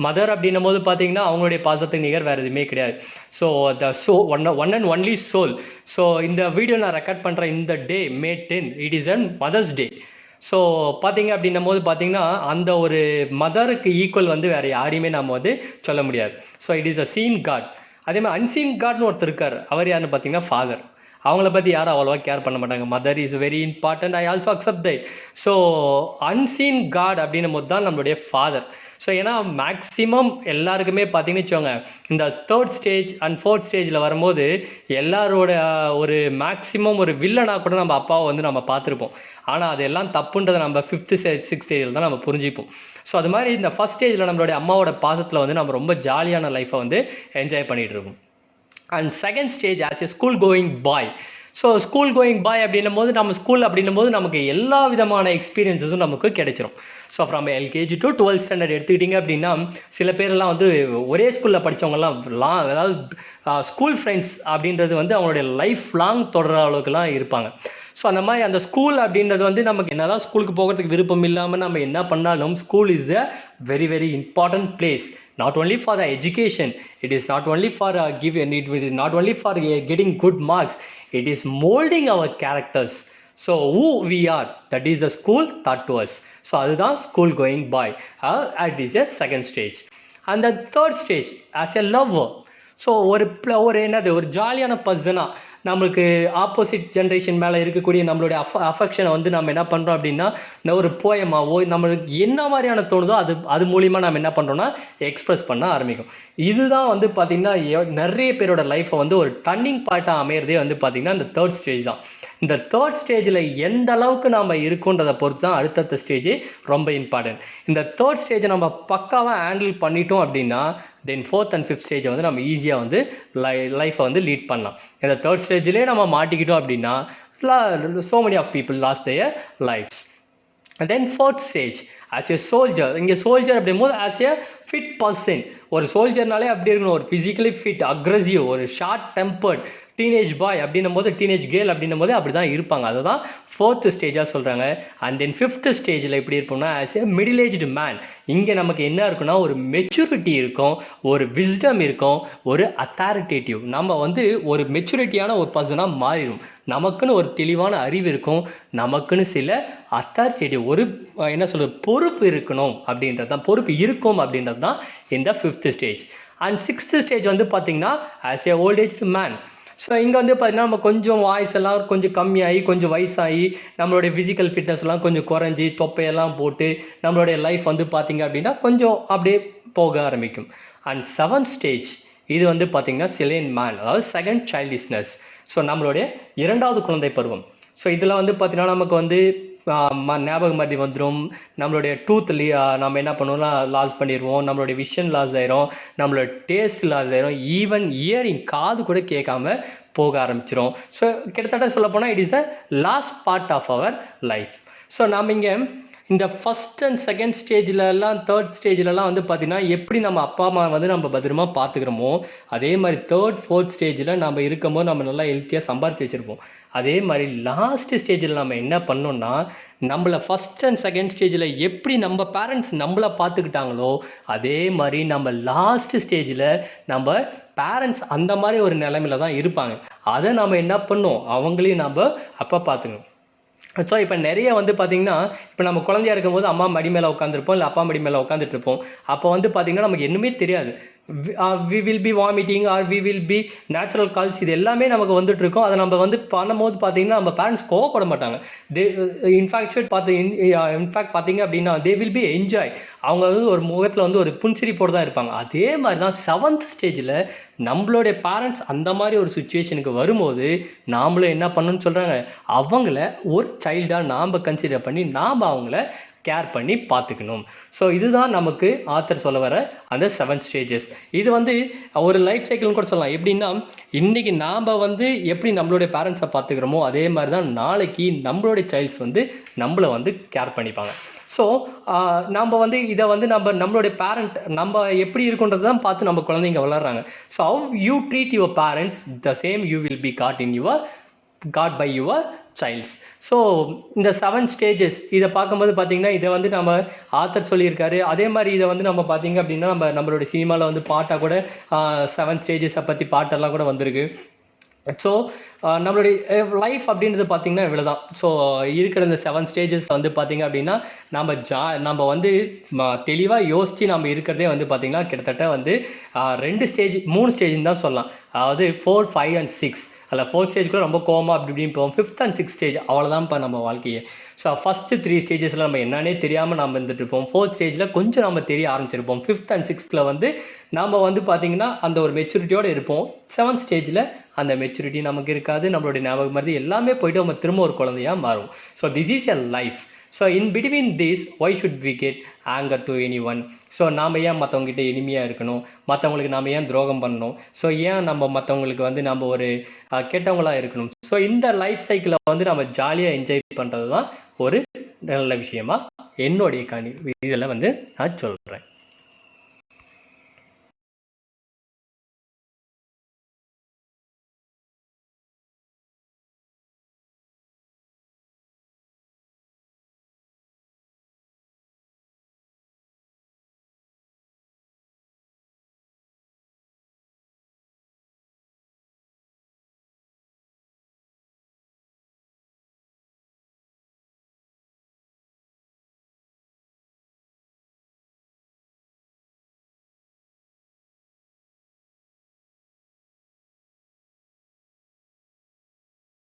மதர் அப்படின்னும் போது பார்த்திங்கன்னா அவங்களுடைய பாசத்துக்கு நிகர் வேறு எதுவுமே கிடையாது. So the one and only soul. So இந்த வீடியோ நான் ரெக்கார்ட் பண்ணுற இந்த day May 10 it is an mother's day. So பார்த்திங்க அப்படின்னும் போது பார்த்திங்கன்னா அந்த ஒரு மதருக்கு ஈக்குவல் வந்து வேறு யாரையுமே நம்ம வந்து சொல்ல முடியாது. So it is a seen god. அதே மாதிரி அன்சீன் காட்னு ஒருத்தர் இருக்கார். அவர் யாருன்னு பார்த்திங்கன்னா ஃபாதர். அவங்கள பற்றி யாரும் அவ்வளோவா கேர் பண்ண மாட்டாங்க. Mother is very important, I also accept that. So unseen god அப்படின்னும் போது தான் நம்மளுடைய ஃபாதர். ஸோ ஏன்னா மேக்ஸிமம் எல்லாருக்குமே பார்த்தீங்கன்னு வச்சுக்கோங்க இந்த தேர்ட் ஸ்டேஜ் அண்ட் ஃபோர்த் ஸ்டேஜில் வரும்போது எல்லாரோட ஒரு மேக்ஸிமம் ஒரு வில்லனாக கூட நம்ம அப்பாவை வந்து நம்ம பார்த்துருப்போம். ஆனால் அதெல்லாம் தப்புன்றதை நம்ம 5th ஸ்டேஜ் 6th ஸ்டேஜில் தான் நம்ம புரிஞ்சுப்போம். ஸோ அது மாதிரி இந்த ஃபஸ்ட் ஸ்டேஜில் நம்மளுடைய அம்மாவோட பாசத்தில் வந்து நம்ம ரொம்ப ஜாலியான லைஃப்பை வந்து என்ஜாய் பண்ணிகிட்டு இருக்கோம். And second stage as a school going boy. So school going boy அப்படின்னும் போது நம்ம ஸ்கூல் அப்படின்னும் போது நமக்கு எல்லா விதமான எக்ஸ்பீரியன்ஸஸும் நமக்கு கிடைச்சிரும். So from LKG to 12th standard எடுத்துக்கிட்டிங்க அப்படின்னா சில பேரெல்லாம் வந்து ஒரே ஸ்கூலில் படித்தவங்கலாம் அதாவது ஸ்கூல் ஃப்ரெண்ட்ஸ் அப்படின்றது வந்து அவங்களுடைய லைஃப் லாங் தொடர அளவுக்குலாம் இருப்பாங்க. ஸோ அந்த மாதிரி அந்த ஸ்கூல் அப்படின்றது வந்து நமக்கு என்ன தான் ஸ்கூலுக்கு போகிறதுக்கு விருப்பம் இல்லாமல் நம்ம என்ன பண்ணாலும் school is a very very important place. Not only for the education, it is not only for it is not only for getting good marks, it is molding our characters. So who we are, that is the school taught to us. So அதுதான் school going by. It is a second stage. And the third stage as a lover. So ஒரு ஜாலியான பர்சனாக நம்மளுக்கு ஆப்போசிட் ஜென்ரேஷன் மேலே இருக்கக்கூடிய நம்மளுடைய அஃபெக்ஷனை வந்து நம்ம என்ன பண்ணுறோம் அப்படின்னா இந்த ஒரு போயமாவோ நம்மளுக்கு என்ன மாதிரியான தோணுதோ அது மூலிமா நம்ம என்ன பண்ணுறோன்னா எக்ஸ்ப்ரெஸ் பண்ண ஆரம்பிக்கும். இதுதான் வந்து பார்த்திங்கன்னா நிறைய பேரோட லைஃப்பை வந்து ஒரு டர்னிங் பாயிண்ட்டாக அமையிறதே வந்து பார்த்திங்கன்னா இந்த தேர்ட் ஸ்டேஜ் தான். இந்த தேர்ட் ஸ்டேஜில் எந்த அளவுக்கு நம்ம இருக்கோன்றதை பொறுத்து தான் அடுத்தடுத்த ஸ்டேஜ் ரொம்ப இம்பார்ட்டன்ட். இந்த தேர்ட் ஸ்டேஜை நம்ம பக்காவாக ஹேண்டில் பண்ணிட்டோம் அப்படின்னா தென் ஃபோர்த் அண்ட் ஃபிஃப்த் ஸ்டேஜை வந்து நம்ம ஈஸியாக வந்து லைஃப்பை வந்து லீட் பண்ணலாம். இந்த தேர்ட் ஸ்டேஜ்லேயே நம்ம மாட்டிக்கிட்டோம் அப்படின்னா so many of people lost their lives. And then fourth stage as a soldier. இங்கே சோல்ஜர் அப்படிங்கும்போது as a fit person, ஒரு சோல்ஜர்னாலே அப்படி இருக்கணும், ஒரு ஃபிசிக்கலி ஃபிட், அக்ரெசிவ், ஒரு ஷார்ட் டெம்பர்ட் டீனேஜ் பாய் அப்படின்னும் போது, டீனேஜ் கேர்ள் அப்படின்னும் போது அப்படி தான் இருப்பாங்க. அதை தான் ஃபோர்த்து ஸ்டேஜாக சொல்கிறாங்க. அண்ட் தென் ஃபிஃப்த்து ஸ்டேஜில் எப்படி இருப்போம்னா, as a middle aged man, இங்கே நமக்கு என்ன இருக்குன்னா ஒரு மெச்சூரிட்டி இருக்கும், ஒரு விஸ்டம் இருக்கும், ஒரு அத்தாரிட்டேட்டிவ். நம்ம வந்து ஒரு மெச்சூரிட்டியான ஒரு பர்சனாக மாறிடும். நமக்குன்னு ஒரு தெளிவான அறிவு இருக்கும், நமக்குன்னு சில அத்தாரிட்டேட்டிவ், ஒரு என்ன சொல்கிறது, பொறுப்பு இருக்கணும் அப்படின்றது தான், பொறுப்பு இருக்கும் அப்படின்றது தான் இந்த fifth stage. And sixth stage வந்து பார்த்திங்கன்னா as a old age man. So இங்கே வந்து பார்த்திங்கன்னா நம்ம கொஞ்சம் வாய்ஸ் எல்லாம் கொஞ்சம் கம்மியாகி, கொஞ்சம் வயசாகி, நம்மளுடைய ஃபிசிக்கல் ஃபிட்னஸ்லாம் கொஞ்சம் குறைஞ்சி, தொப்பையெல்லாம் போட்டு நம்மளுடைய லைஃப் வந்து பார்த்திங்க அப்படின்னா கொஞ்சம் அப்படியே போக ஆரம்பிக்கும். அண்ட் செவன்த் ஸ்டேஜ் இது வந்து பார்த்திங்கன்னா சிலேன் மேன், அதாவது செகண்ட் சைல்டிஷ்னஸ். ஸோ நம்மளுடைய இரண்டாவது குழந்தை பருவம். ஸோ இதில் வந்து பார்த்திங்கன்னா நமக்கு வந்து ஞாபக மறதி வந்துடும், நம்மளுடைய டூத்லி நம்ம என்ன பண்ணுவோம்னா லாஸ் பண்ணிடுவோம், நம்மளுடைய விஷன் லாஸ் ஆயிரும், நம்மளோட டேஸ்ட் லாஸ் ஆயிரும், ஈவன் இயரிங் காது கூட கேட்காம போக ஆரம்பிச்சிடும். ஸோ கிட்டத்தட்ட சொல்ல போனால் it is a last part of our life. So நம்ம இங்கே இந்த ஃபஸ்ட் அண்ட் செகண்ட் ஸ்டேஜ்லலாம், தேர்ட் ஸ்டேஜ்லலாம் வந்து பார்த்திங்கன்னா எப்படி நம்ம அப்பா அம்மா வந்து நம்ம பத்திரமா பார்த்துக்கிறோமோ, அதே மாதிரி தேர்ட் ஃபோர்த் ஸ்டேஜில் நம்ம இருக்கும்போது நம்ம நல்லா ஹெல்த்தியாக சம்பாரித்து வச்சுருப்போம். அதே மாதிரி லாஸ்ட் ஸ்டேஜில் நம்ம என்ன பண்ணோம்னா, நம்மளை ஃபஸ்ட் அண்ட் செகண்ட் ஸ்டேஜில் எப்படி நம்ம பேரண்ட்ஸ் நம்மளை பார்த்துக்கிட்டாங்களோ, அதே மாதிரி நம்ம லாஸ்ட் ஸ்டேஜில் நம்ம பேரண்ட்ஸ் அந்த மாதிரி ஒரு நிலைமையில தான் இருப்பாங்க. அதை நம்ம என்ன பண்ணோம், அவங்களையும் நம்ம அப்போ பார்த்துக்கணும். ஸோ இப்போ நிறைய வந்து பார்த்திங்கன்னா, இப்போ நம்ம குழந்தையா இருக்கும்போது அம்மா மடி மேலே உட்காந்துருப்போம், இல்லை அப்பா மடி மேலே உட்காந்துட்ருப்போம். அப்போ வந்து பார்த்திங்கன்னா நமக்கு என்னமே தெரியாது. We will be vomiting or we will be natural calls, இது எல்லாமே நமக்கு வந்துட்டுருக்கும். அதை நம்ம வந்து பண்ணும்போது பார்த்திங்கன்னா நம்ம பேரண்ட்ஸ் கோவப்பட மாட்டாங்க. தே இன்ஃபேக்ட் பார்த்திங்க அப்படின்னா தே வில் பி என்ஜாய். அவங்க வந்து ஒரு முகத்தில் வந்து ஒரு புன்சிரிப்போடு தான் இருப்பாங்க. அதே மாதிரி தான் செவன்த் ஸ்டேஜில் நம்மளுடைய பேரண்ட்ஸ் அந்த மாதிரி ஒரு சுச்சுவேஷனுக்கு வரும்போது நாமளும் என்ன பண்ணணும்னு சொல்கிறாங்க, அவங்கள ஒரு சைல்டாக நாம் கன்சிடர் பண்ணி நாம் அவங்கள கேர் பண்ணி பார்த்துக்கணும். ஸோ இதுதான் நமக்கு ஆத்தர் சொல்ல வர அந்த 7 ஸ்டேஜஸ். இது வந்து ஒரு லைஃப் சைக்கிள்னு கூட சொல்லலாம். எப்படின்னா, இன்றைக்கி நாம் வந்து எப்படி நம்மளுடைய பேரண்ட்ஸை பார்த்துக்கிறோமோ அதே மாதிரி தான் நாளைக்கு நம்மளுடைய சைல்ட்ஸ் வந்து நம்மளை வந்து கேர் பண்ணிப்பாங்க. ஸோ நம்ம வந்து இதை வந்து நம்மளுடைய பேரண்ட் நம்ம எப்படி இருக்குன்றது தான் பார்த்து நம்ம குழந்தைங்க வளர்கிறாங்க. So how you treat your parents, the same you will be got by your childs. So இந்த 7 ஸ்டேஜஸ் இதை பார்க்கும்போது பார்த்திங்கன்னா, இதை வந்து நம்ம ஆத்தர் சொல்லியிருக்காரு. அதே மாதிரி இதை வந்து நம்ம பார்த்திங்க அப்படின்னா நம்மளுடைய சினிமாவில் வந்து பாட்டாக கூட 7 ஸ்டேஜஸை பற்றி பாட்டெல்லாம் கூட வந்திருக்கு. ஸோ நம்மளுடைய லைஃப் அப்படின்றது பார்த்திங்கன்னா இவ்வளோ தான். ஸோ இருக்கிற இந்த 7 ஸ்டேஜஸ் வந்து பார்த்திங்க அப்படின்னா நம்ம வந்து தெளிவாக யோசித்து நம்ம இருக்கிறதே வந்து பார்த்திங்கன்னா கிட்டத்தட்ட வந்து 2 ஸ்டேஜ் 3 ஸ்டேஜ்னு தான் சொல்லலாம். அதாவது 4, 5 and 6. அதில் 4th ஸ்டேஜ் கூட ரொம்ப கோவமாக அப்படி இப்படின்னு போவோம். 5th and 6th ஸ்டேஜ் அவ்வளோதான் இப்போ நம்ம வாழ்க்கையே. ஸோ ஃபஸ்ட்டு 3 ஸ்டேஜஸில் நம்ம என்னன்னே தெரியாமல் நம்ம இருந்துட்டுருப்போம். 4th ஸ்டேஜில் கொஞ்சம் நம்ம தெரிய ஆரம்பிச்சிருப்போம். 5th and 6th வந்து நம்ம வந்து பார்த்திங்கன்னா அந்த ஒரு மெச்சூரிட்டியோடு இருப்போம். 7th ஸ்டேஜில் அந்த மெச்சூரிட்டி நமக்கு இருக்காது, நம்மளுடைய ஞாபகம் மாதிரி எல்லாமே போய்ட்டு நம்ம திரும்ப ஒரு குழந்தையாக மாறும். So this is a life. So in between this why should we get anger to any one? So நாம் ஏன் மற்றவங்ககிட்ட இனிமையாக இருக்கணும், மற்றவங்களுக்கு நாம் ஏன் துரோகம் பண்ணணும், ஸோ ஏன் நம்ம மற்றவங்களுக்கு வந்து நம்ம ஒரு கெட்டவங்களாக இருக்கணும்? ஸோ இந்த லைஃப் சைக்கிளை வந்து நம்ம ஜாலியாக என்ஜாய் பண்ணுறது தான் ஒரு நல்ல விஷயமா என்னுடைய இதில் வந்து நான் சொல்கிறேன்.